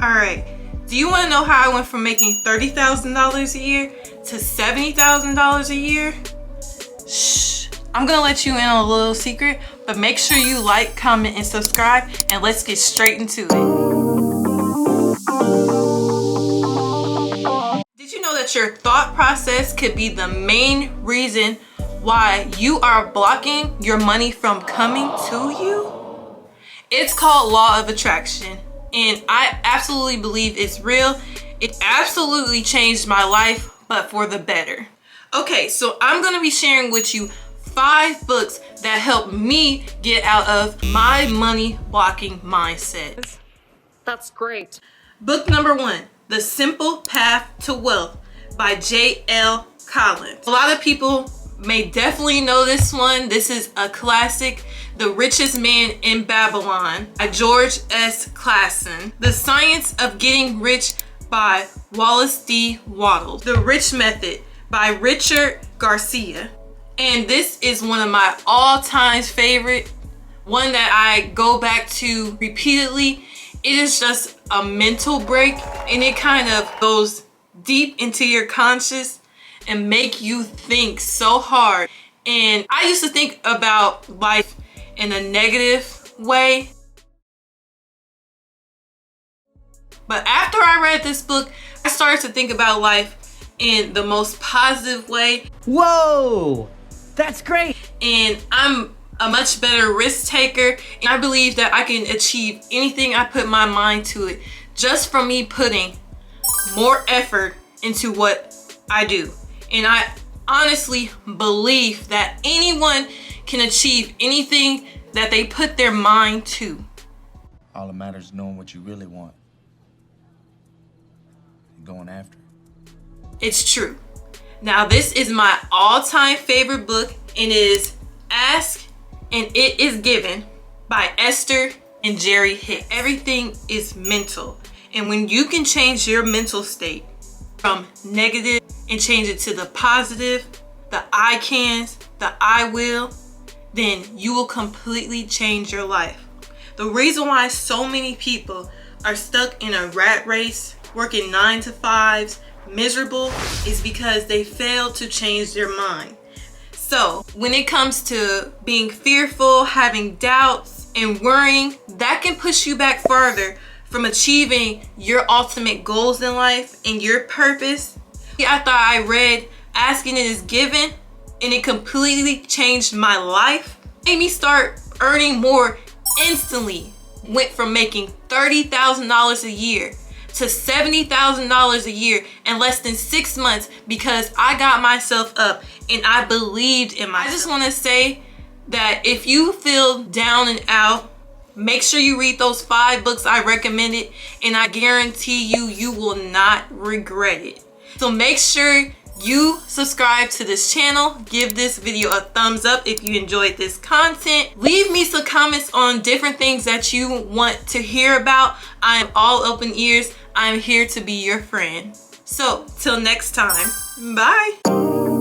Alright, do you want to know how I went from making $30,000 a year to $70,000 a year? Shh, I'm gonna let you in on a little secret, but make sure you like, comment, and subscribe, and let's get straight into it. Did you know that your thought process could be the main reason why you are blocking your money from coming to you? It's called law of attraction, and I absolutely believe it's real. It absolutely changed my life, but for the better. Okay, so I'm gonna be sharing with you 5 books that helped me get out of my money blocking mindset. That's great. Book number 1, The Simple Path to Wealth by J.L. Collins. A lot of people may definitely know this one. This is a classic. The Richest Man in Babylon by George S. Clason. The Science of Getting Rich by Wallace D. Wattles. The Rich Method by Richard Garcia. And this is one of my all-time favorite, one that I go back to repeatedly. It is just a mental break, and it kind of goes deep into your conscious and make you think so hard. And I used to think about life in a negative way, but after I read this book, I started to think about life in the most positive way. Whoa, that's great. And I'm a much better risk taker, and I believe that I can achieve anything I put my mind to it just from me putting more effort into what I do. And I honestly believe that anyone can achieve anything that they put their mind to. All that matters is knowing what you really want and going after it. It's true. Now, this is my all-time favorite book, and it is Ask and It Is Given by Esther and Jerry Hicks. Everything is mental, and when you can change your mental state from negative and change it to the positive, the I cans, the I will, then you will completely change your life. The reason why so many people are stuck in a rat race, working 9 to 5s, miserable, is because they fail to change their mind. So when it comes to being fearful, having doubts, and worrying, that can push you back further from achieving your ultimate goals in life and your purpose. After I read Asking It Is Given, and it completely changed my life, made me start earning more instantly. Went from making $30,000 a year to $70,000 a year in less than 6 months because I got myself up and I believed in myself. I just want to say that if you feel down and out, make sure you read those 5 books I recommended, and I guarantee you, you will not regret it. So make sure you subscribe to this channel, give this video a thumbs up if you enjoyed this content. Leave me some comments on different things that you want to hear about. I am all open ears. I'm here to be your friend. So till next time, bye.